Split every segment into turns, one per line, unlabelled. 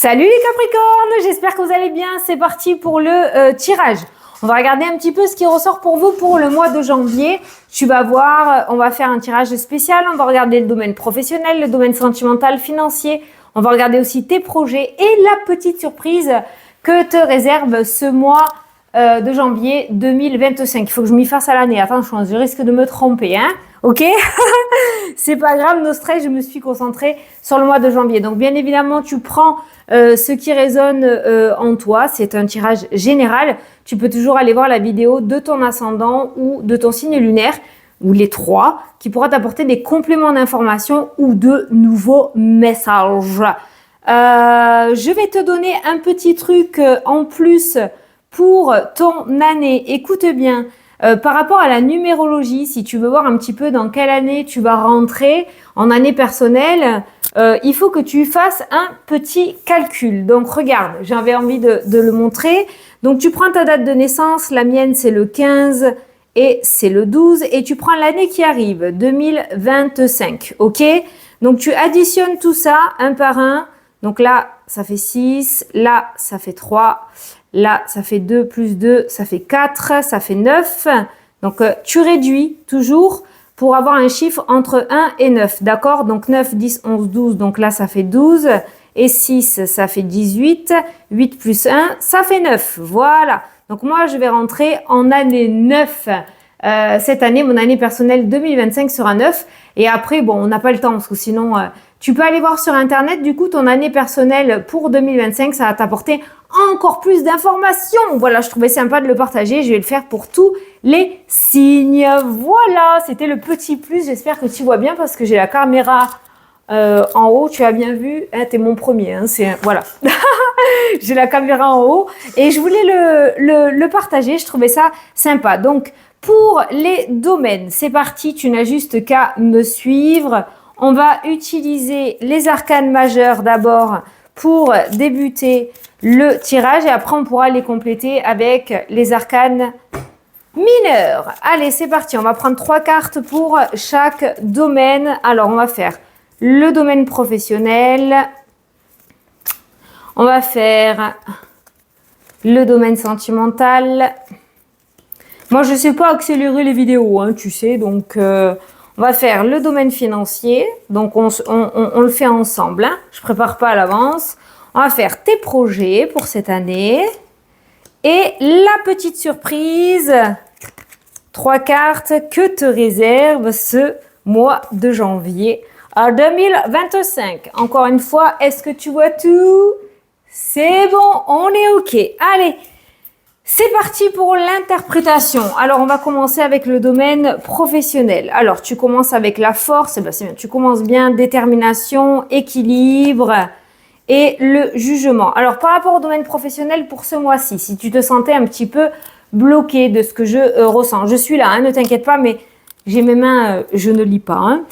Salut les Capricornes, j'espère que vous allez bien. C'est parti pour le tirage. On va regarder un petit peu ce qui ressort pour vous pour le mois de janvier. Tu vas voir, on va faire un tirage spécial. On va regarder le domaine professionnel, le domaine sentimental, financier. On va regarder aussi tes projets et la petite surprise que te réserve ce mois de janvier 2025. Il faut que je m'y fasse à l'année. Attention, je risque de me tromper, hein. Ok. C'est pas grave, no stress, je me suis concentrée sur le mois de janvier. Donc bien évidemment, tu prends ce qui résonne en toi. C'est un tirage général. Tu peux toujours aller voir la vidéo de ton ascendant ou de ton signe lunaire, ou les trois, qui pourra t'apporter des compléments d'information ou de nouveaux messages. Je vais te donner un petit truc en plus pour ton année. Écoute bien. Par rapport à la numérologie, si tu veux voir un petit peu dans quelle année tu vas rentrer en année personnelle, il faut que tu fasses un petit calcul. Donc regarde, j'avais envie de le montrer. Donc tu prends ta date de naissance, la mienne c'est le 15 et c'est le 12 et tu prends l'année qui arrive, 2025, ok? Donc tu additionnes tout ça un par un. Donc là, ça fait 6, là, ça fait 3. Là, ça fait 2 plus 2, ça fait 4, ça fait 9. Donc, tu réduis toujours pour avoir un chiffre entre 1 et 9. D'accord? Donc, 9, 10, 11, 12. Donc là, ça fait 12. Et 6, ça fait 18. 8 plus 1, ça fait 9. Voilà. Donc, moi, je vais rentrer en année 9. Cette année, mon année personnelle 2025 sera 9. Et après, bon, on n'a pas le temps parce que sinon, tu peux aller voir sur Internet. Du coup, ton année personnelle pour 2025, ça va t'apporter encore plus d'informations. Voilà, je trouvais sympa de le partager. Je vais le faire pour tous les signes. Voilà, c'était le petit plus. J'espère que tu vois bien parce que j'ai la caméra en haut. Tu as bien vu, hein, t'es mon premier. Hein, voilà. J'ai la caméra en haut et je voulais le partager. Je trouvais ça sympa. Donc, pour les domaines, c'est parti. Tu n'as juste qu'à me suivre. On va utiliser les arcanes majeurs d'abord pour débuter le tirage et après on pourra les compléter avec les arcanes mineurs. Allez, c'est parti. On va prendre 3 cartes pour chaque domaine. Alors, on va faire le domaine professionnel. On va faire le domaine sentimental. Moi, je ne sais pas accélérer les vidéos, hein, tu sais. Donc, on va faire le domaine financier. Donc, on le fait ensemble. Hein. Je ne prépare pas à l'avance. On va faire tes projets pour cette année. Et la petite surprise, 3 cartes que te réserve ce mois de janvier à 2025. Encore une fois, est-ce que tu vois tout? C'est bon, on est OK. Allez, c'est parti pour l'interprétation. Alors, on va commencer avec le domaine professionnel. Alors, tu commences avec la force. Ben, c'est bien. Tu commences bien, détermination, équilibre et le jugement. Alors, par rapport au domaine professionnel pour ce mois-ci, si tu te sentais un petit peu bloqué de ce que je ressens, je suis là, hein, ne t'inquiète pas, mais j'ai mes mains, je ne lis pas.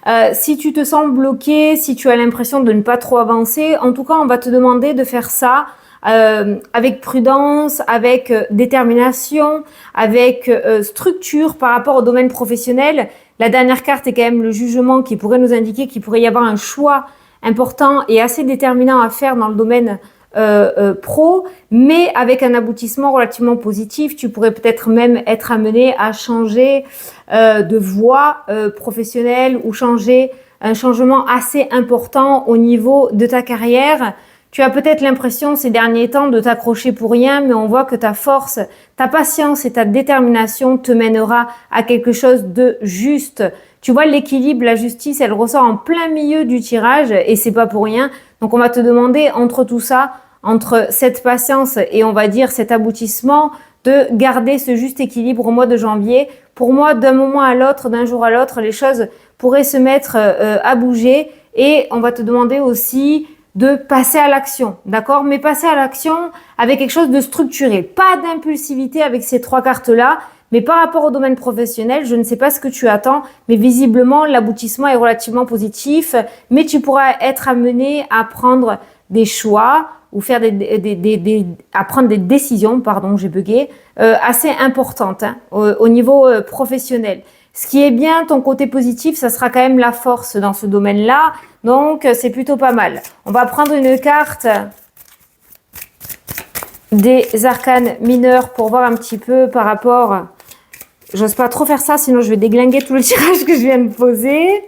Hein. Si tu te sens bloqué, si tu as l'impression de ne pas trop avancer, en tout cas, on va te demander de faire ça avec prudence, avec détermination, avec structure par rapport au domaine professionnel. La dernière carte est quand même le jugement qui pourrait nous indiquer qu'il pourrait y avoir un choix important et assez déterminant à faire dans le domaine pro, mais avec un aboutissement relativement positif. Tu pourrais peut-être même être amené à changer de voie professionnelle ou changer un changement assez important au niveau de ta carrière. Tu as peut-être l'impression ces derniers temps de t'accrocher pour rien, mais on voit que ta force, ta patience et ta détermination te mènera à quelque chose de juste. Tu vois, l'équilibre, la justice, elle ressort en plein milieu du tirage et c'est pas pour rien. Donc, on va te demander entre tout ça, entre cette patience et on va dire cet aboutissement, de garder ce juste équilibre au mois de janvier. Pour moi, d'un moment à l'autre, d'un jour à l'autre, les choses pourraient se mettre à bouger et on va te demander aussi de passer à l'action, d'accord? Mais passer à l'action avec quelque chose de structuré. Pas d'impulsivité avec ces 3 cartes-là, mais par rapport au domaine professionnel, je ne sais pas ce que tu attends, mais visiblement, l'aboutissement est relativement positif, mais tu pourras être amené à prendre des choix ou faire à prendre des décisions, pardon, j'ai bugué, assez importantes hein, au niveau professionnel. Ce qui est bien, ton côté positif, ça sera quand même la force dans ce domaine-là. Donc, c'est plutôt pas mal. On va prendre une carte des arcanes mineurs pour voir un petit peu par rapport... J'ose pas trop faire ça, sinon je vais déglinguer tout le tirage que je viens de poser.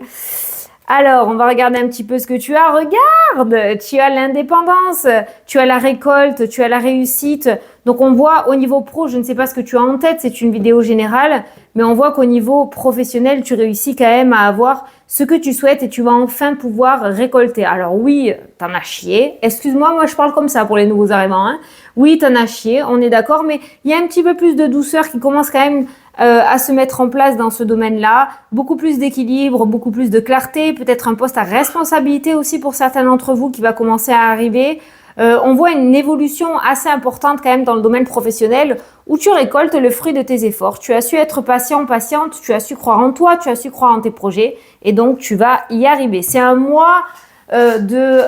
Alors, on va regarder un petit peu ce que tu as. Regarde, tu as l'indépendance, tu as la récolte, tu as la réussite. Donc, on voit au niveau pro, je ne sais pas ce que tu as en tête, c'est une vidéo générale, mais on voit qu'au niveau professionnel, tu réussis quand même à avoir ce que tu souhaites et tu vas enfin pouvoir récolter. Alors oui, t'en as chié. Excuse-moi, moi je parle comme ça pour les nouveaux arrivants. Hein. Oui, t'en as chié, on est d'accord, mais il y a un petit peu plus de douceur qui commence quand même à se mettre en place dans ce domaine-là. Beaucoup plus d'équilibre, beaucoup plus de clarté, peut-être un poste à responsabilité aussi pour certains d'entre vous qui va commencer à arriver. On voit une évolution assez importante quand même dans le domaine professionnel où tu récoltes le fruit de tes efforts. Tu as su être patient, patiente, tu as su croire en toi, tu as su croire en tes projets et donc tu vas y arriver. C'est un mois de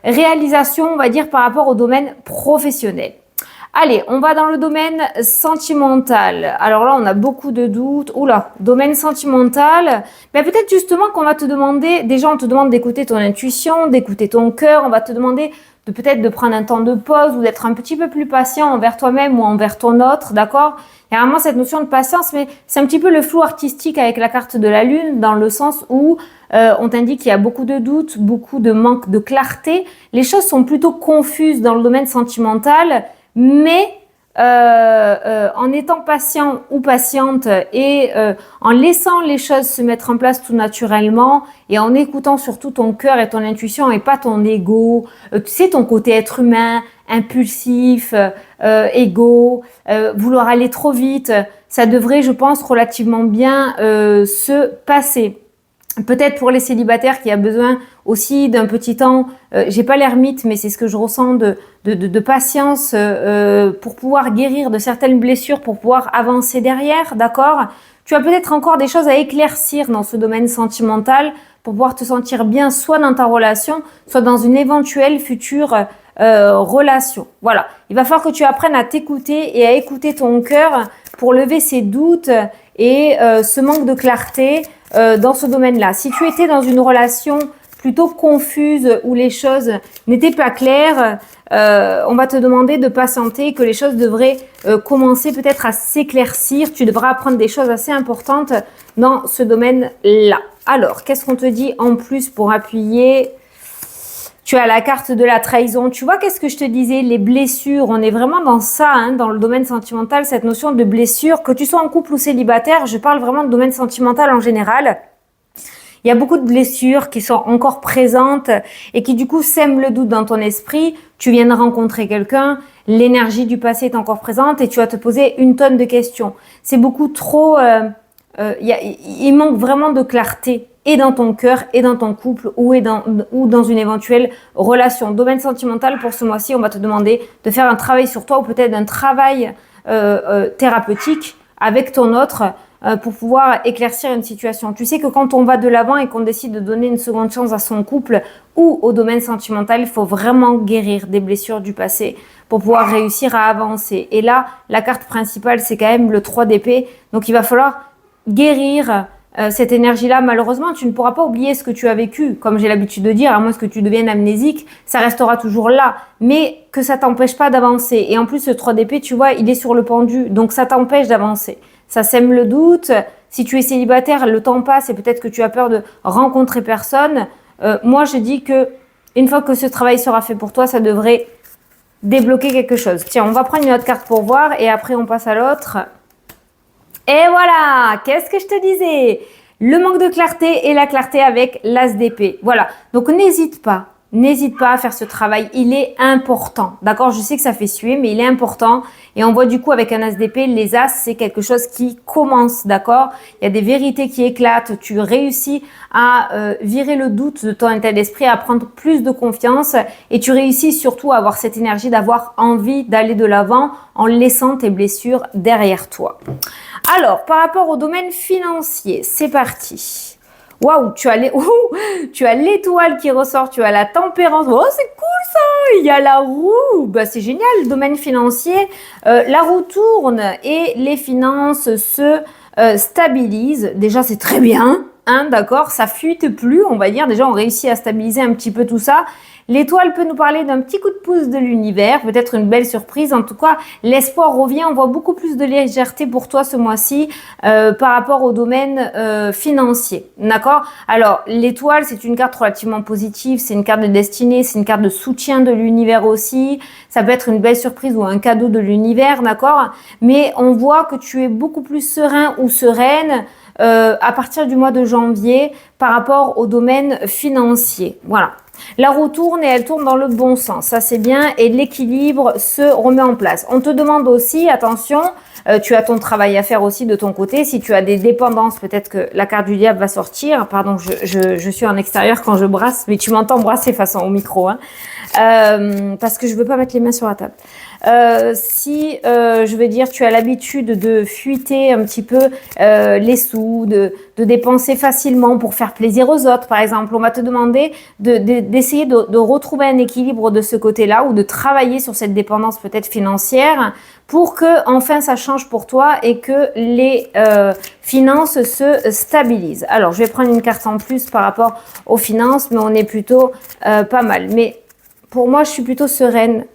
réalisation, on va dire, par rapport au domaine professionnel. Allez, on va dans le domaine sentimental. Alors là, on a beaucoup de doutes. Oula, domaine sentimental. Ben peut-être justement qu'on va te demander, déjà on te demande d'écouter ton intuition, d'écouter ton cœur. On va te demander de peut-être de prendre un temps de pause ou d'être un petit peu plus patient envers toi-même ou envers ton autre, d'accord? Il y a vraiment cette notion de patience, mais c'est un petit peu le flou artistique avec la carte de la Lune, dans le sens où on t'indique qu'il y a beaucoup de doutes, beaucoup de manque de clarté. Les choses sont plutôt confuses dans le domaine sentimental, mais en étant patient ou patiente et en laissant les choses se mettre en place tout naturellement et en écoutant surtout ton cœur et ton intuition et pas ton ego, tu sais, ton côté être humain, impulsif, égo, vouloir aller trop vite, ça devrait, je pense, relativement bien se passer. Peut-être pour les célibataires qui a besoin aussi d'un petit temps, j'ai pas l'ermite, mais c'est ce que je ressens de patience pour pouvoir guérir de certaines blessures, pour pouvoir avancer derrière, d'accord? Tu as peut-être encore des choses à éclaircir dans ce domaine sentimental pour pouvoir te sentir bien soit dans ta relation, soit dans une éventuelle future relation. Voilà, il va falloir que tu apprennes à t'écouter et à écouter ton cœur pour lever ces doutes et ce manque de clarté dans ce domaine-là. Si tu étais dans une relation plutôt confuse où les choses n'étaient pas claires, on va te demander de patienter, que les choses devraient commencer peut-être à s'éclaircir. Tu devras apprendre des choses assez importantes dans ce domaine-là. Alors, qu'est-ce qu'on te dit en plus pour appuyer ? Tu as la carte de la trahison. Tu vois, qu'est-ce que je te disais? Les blessures, on est vraiment dans ça, hein, dans le domaine sentimental, cette notion de blessure. Que tu sois en couple ou célibataire, je parle vraiment de domaine sentimental en général. Il y a beaucoup de blessures qui sont encore présentes et qui du coup sèment le doute dans ton esprit. Tu viens de rencontrer quelqu'un, l'énergie du passé est encore présente et tu vas te poser une tonne de questions. C'est beaucoup trop... il manque vraiment de clarté et dans ton cœur et dans ton couple ou dans une éventuelle relation. Domaine sentimental, pour ce mois-ci, on va te demander de faire un travail sur toi ou peut-être un travail thérapeutique avec ton autre pour pouvoir éclaircir une situation. Tu sais que quand on va de l'avant et qu'on décide de donner une seconde chance à son couple ou au domaine sentimental, il faut vraiment guérir des blessures du passé pour pouvoir réussir à avancer. Et là, la carte principale, c'est quand même le 3 d'épée. Donc, il va falloir guérir cette énergie-là. Malheureusement, tu ne pourras pas oublier ce que tu as vécu. Comme j'ai l'habitude de dire, à moins que tu deviennes amnésique, ça restera toujours là. Mais que ça t'empêche pas d'avancer. Et en plus, ce 3 d'épée, tu vois, il est sur le pendu. Donc, ça t'empêche d'avancer. Ça sème le doute. Si tu es célibataire, le temps passe et peut-être que tu as peur de rencontrer personne. Moi, je dis que une fois que ce travail sera fait pour toi, ça devrait débloquer quelque chose. Tiens, on va prendre une autre carte pour voir et après, on passe à l'autre. Et voilà, qu'est-ce que je te disais? Le manque de clarté et la clarté avec l'as d'épée. Voilà, donc n'hésite pas à faire ce travail, il est important. D'accord, je sais que ça fait suer, mais il est important. Et on voit du coup avec un as d'épée, les as, c'est quelque chose qui commence, d'accord? Il y a des vérités qui éclatent, tu réussis à virer le doute de ton état d'esprit, à prendre plus de confiance et tu réussis surtout à avoir cette énergie d'avoir envie d'aller de l'avant en laissant tes blessures derrière toi. Alors, par rapport au domaine financier, c'est parti. Waouh, tu as l'étoile qui ressort, tu as la tempérance. Oh, c'est cool ça. Il y a la roue. Bah, c'est génial, le domaine financier. La roue tourne et les finances se stabilisent. Déjà, c'est très bien. Hein, d'accord, ça fuite plus, on va dire. Déjà, on réussit à stabiliser un petit peu tout ça. L'étoile peut nous parler d'un petit coup de pouce de l'univers, peut-être une belle surprise. En tout cas, l'espoir revient. On voit beaucoup plus de légèreté pour toi ce mois-ci par rapport au domaine financier. D'accord? Alors, l'étoile, c'est une carte relativement positive. C'est une carte de destinée. C'est une carte de soutien de l'univers aussi. Ça peut être une belle surprise ou un cadeau de l'univers. D'accord? Mais on voit que tu es beaucoup plus serein ou sereine à partir du mois de janvier par rapport au domaine financier. Voilà. La roue tourne et elle tourne dans le bon sens. Ça, c'est bien. Et l'équilibre se remet en place. On te demande aussi, attention, tu as ton travail à faire aussi de ton côté. Si tu as des dépendances, peut-être que la carte du diable va sortir. Pardon, je suis en extérieur quand je brasse, mais tu m'entends brasser façon au micro, hein. Parce que je veux pas mettre les mains sur la table. Si, je veux dire, tu as l'habitude de fuiter un petit peu les sous, de dépenser facilement pour faire plaisir aux autres, par exemple, on va te demander d'essayer de retrouver un équilibre de ce côté-là ou de travailler sur cette dépendance peut-être financière pour que enfin ça change pour toi et que les finances se stabilisent. Alors, je vais prendre une carte en plus par rapport aux finances, mais on est plutôt pas mal. Mais pour moi, je suis plutôt sereine.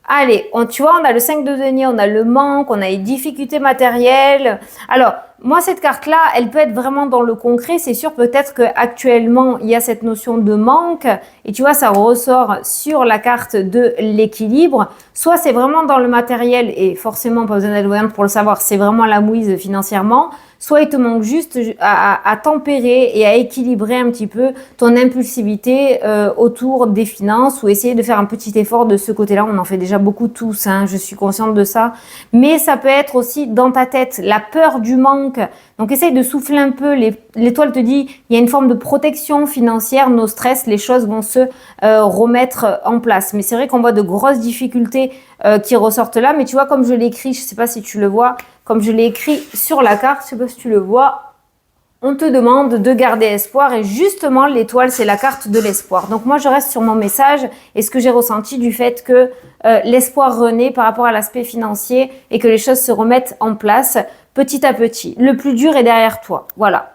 Allez, tu vois, on a le 5 de denier, on a le manque, on a les difficultés matérielles. Alors, moi, cette carte-là, elle peut être vraiment dans le concret. C'est sûr, peut-être qu'actuellement, il y a cette notion de manque. Et tu vois, ça ressort sur la carte de l'équilibre. Soit c'est vraiment dans le matériel et forcément, pas besoin d'être voyante pour le savoir, c'est vraiment la mouise financièrement. Soit il te manque juste à tempérer et à équilibrer un petit peu ton impulsivité autour des finances ou essayer de faire un petit effort de ce côté-là. On en fait déjà beaucoup tous, hein, je suis consciente de ça. Mais ça peut être aussi dans ta tête, la peur du manque. Donc essaye de souffler un peu. L'étoile te dit, il y a une forme de protection financière, nos stress, les choses vont se remettre en place. Mais c'est vrai qu'on voit de grosses difficultés qui ressortent là. Mais tu vois, comme je l'ai écrit, je ne sais pas si tu le vois, comme je l'ai écrit sur la carte, je ne sais pas si tu le vois, on te demande de garder espoir et justement l'étoile c'est la carte de l'espoir. Donc moi je reste sur mon message et ce que j'ai ressenti du fait que l'espoir renaît par rapport à l'aspect financier et que les choses se remettent en place petit à petit. Le plus dur est derrière toi, voilà.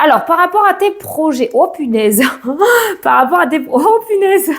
Alors par rapport à tes projets, oh punaise, par rapport à tes, oh punaise.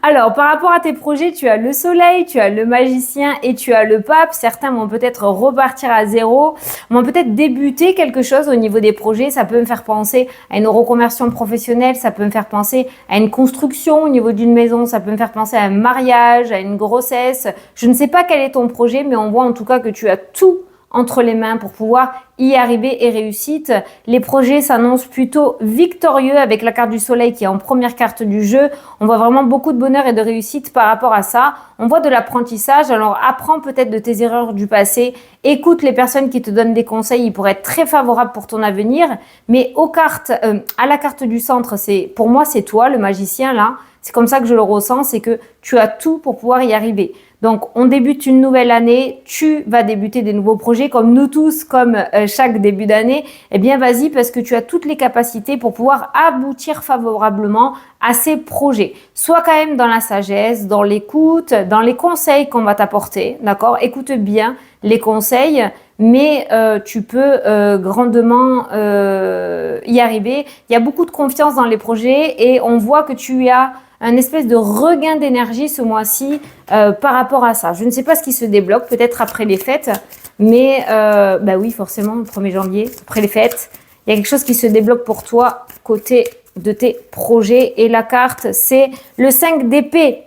Alors, par rapport à tes projets, tu as le soleil, tu as le magicien et tu as le pape. Certains vont peut-être repartir à zéro, vont peut-être débuter quelque chose au niveau des projets. Ça peut me faire penser à une reconversion professionnelle, ça peut me faire penser à une construction au niveau d'une maison, ça peut me faire penser à un mariage, à une grossesse. Je ne sais pas quel est ton projet, mais on voit en tout cas que tu as tout entre les mains pour pouvoir y arriver et réussite. Les projets s'annoncent plutôt victorieux avec la carte du soleil qui est en première carte du jeu. On voit vraiment beaucoup de bonheur et de réussite par rapport à ça. On voit de l'apprentissage. Alors apprends peut-être de tes erreurs du passé. Écoute les personnes qui te donnent des conseils. Ils pourraient être très favorables pour ton avenir. Mais aux cartes, à la carte du centre, pour moi c'est toi, le magicien là. C'est comme ça que je le ressens, c'est que tu as tout pour pouvoir y arriver. Donc, on débute une nouvelle année, tu vas débuter des nouveaux projets comme nous tous, comme chaque début d'année. Eh bien, vas-y parce que tu as toutes les capacités pour pouvoir aboutir favorablement à ces projets. Sois quand même dans la sagesse, dans l'écoute, dans les conseils qu'on va t'apporter, d'accord? Écoute bien les conseils, mais tu peux grandement y arriver. Il y a beaucoup de confiance dans les projets et on voit que tu as un espèce de regain d'énergie ce mois-ci par rapport à ça. Je ne sais pas ce qui se débloque, peut-être après les fêtes, mais bah oui, forcément, le 1er janvier, après les fêtes, il y a quelque chose qui se débloque pour toi côté de tes projets. Et la carte, c'est le 5 d'épée.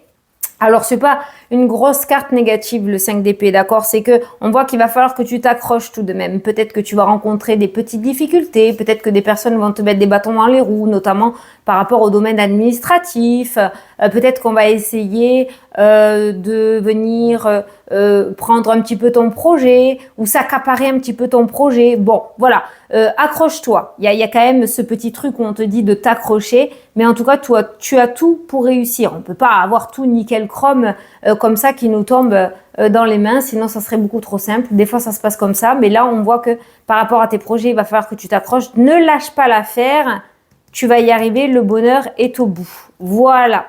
Alors, c'est pas une grosse carte négative, le 5 d'épée, d'accord? C'est que on voit qu'il va falloir que tu t'accroches tout de même. Peut-être que tu vas rencontrer des petites difficultés, peut-être que des personnes vont te mettre des bâtons dans les roues, notamment par rapport au domaine administratif. Peut-être qu'on va essayer de venir prendre un petit peu ton projet ou s'accaparer un petit peu ton projet. Bon, voilà, accroche-toi. Il y a quand même ce petit truc où on te dit de t'accrocher, mais en tout cas, toi, tu as tout pour réussir. On peut pas avoir tout nickel chrome comme ça qui nous tombe dans les mains, sinon ça serait beaucoup trop simple. Des fois, ça se passe comme ça, mais là, on voit que par rapport à tes projets, il va falloir que tu t'accroches. Ne lâche pas l'affaire, tu vas y arriver, le bonheur est au bout. Voilà.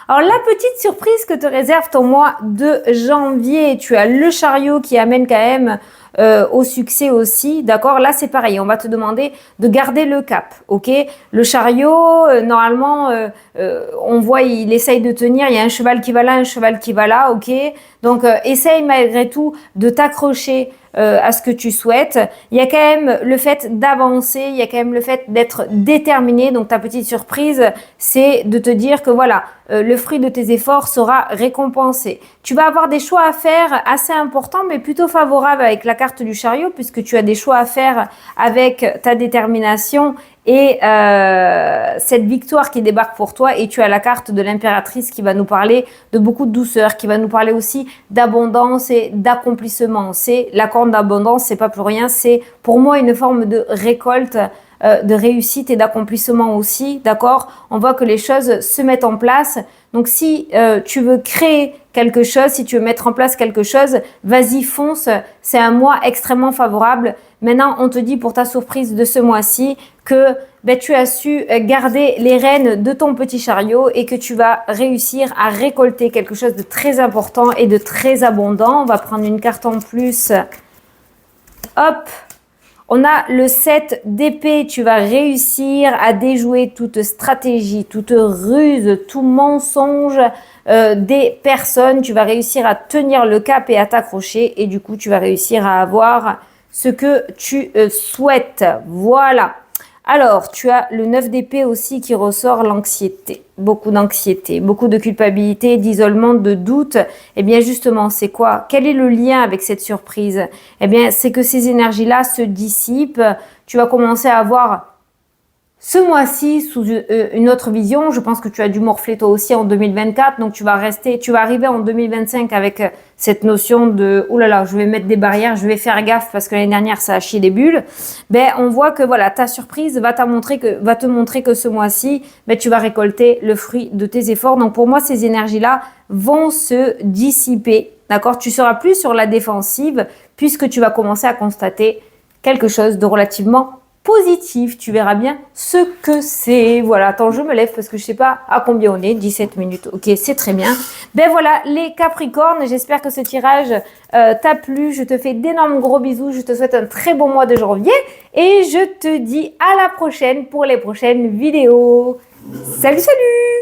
Alors, la petite surprise que te réserve ton mois de janvier, tu as le chariot qui amène quand même au succès aussi, d'accord? Là, c'est pareil, on va te demander de garder le cap, ok? Le chariot, normalement, on voit, il essaye de tenir, il y a un cheval qui va là, un cheval qui va là, ok? Donc, essaye malgré tout de t'accrocher à ce que tu souhaites. Il y a quand même le fait d'avancer, il y a quand même le fait d'être déterminé. Donc, ta petite surprise, c'est de te dire que voilà, le fruit de tes efforts sera récompensé. Tu vas avoir des choix à faire assez importants, mais plutôt favorables avec la carte du chariot, puisque tu as des choix à faire avec ta détermination et cette victoire qui débarque pour toi. Et tu as la carte de l'impératrice qui va nous parler de beaucoup de douceur, qui va nous parler aussi d'abondance et d'accomplissement. C'est la corne d'abondance, c'est pas plus rien, c'est pour moi une forme de récolte, de réussite et d'accomplissement aussi, d'accord? On voit que les choses se mettent en place. Donc si tu veux créer quelque chose, si tu veux mettre en place quelque chose, vas-y, fonce. C'est un mois extrêmement favorable. Maintenant, on te dit pour ta surprise de ce mois-ci que tu as su garder les rênes de ton petit chariot et que tu vas réussir à récolter quelque chose de très important et de très abondant. On va prendre une carte en plus. Hop! On a le 7 d'épée, tu vas réussir à déjouer toute stratégie, toute ruse, tout mensonge des personnes. Tu vas réussir à tenir le cap et à t'accrocher et du coup, tu vas réussir à avoir ce que tu souhaites. Voilà. Alors, tu as le 9 d'épée aussi qui ressort l'anxiété. Beaucoup d'anxiété, beaucoup de culpabilité, d'isolement, de doute. Eh bien, justement, c'est quoi? Quel est le lien avec cette surprise? Eh bien, c'est que ces énergies-là se dissipent. Tu vas commencer à avoir ce mois-ci sous une autre vision. Je pense que tu as dû morfler toi aussi en 2024. Donc, tu vas arriver en 2025 avec cette notion de « Oh là là, je vais mettre des barrières, je vais faire gaffe parce que l'année dernière, ça a chié des bulles. » Ben, on voit que voilà, ta surprise va te montrer que ce mois-ci, tu vas récolter le fruit de tes efforts. Donc, pour moi, ces énergies-là vont se dissiper. D'accord? Tu seras plus sur la défensive puisque tu vas commencer à constater quelque chose de relativement positif. Tu verras bien ce que c'est. Voilà, attends, je me lève parce que je sais pas à combien on est. 17 minutes. Ok, c'est très bien. Ben voilà, les Capricornes. J'espère que ce tirage t'a plu. Je te fais d'énormes gros bisous. Je te souhaite un très bon mois de janvier. Et je te dis à la prochaine pour les prochaines vidéos. Salut, salut!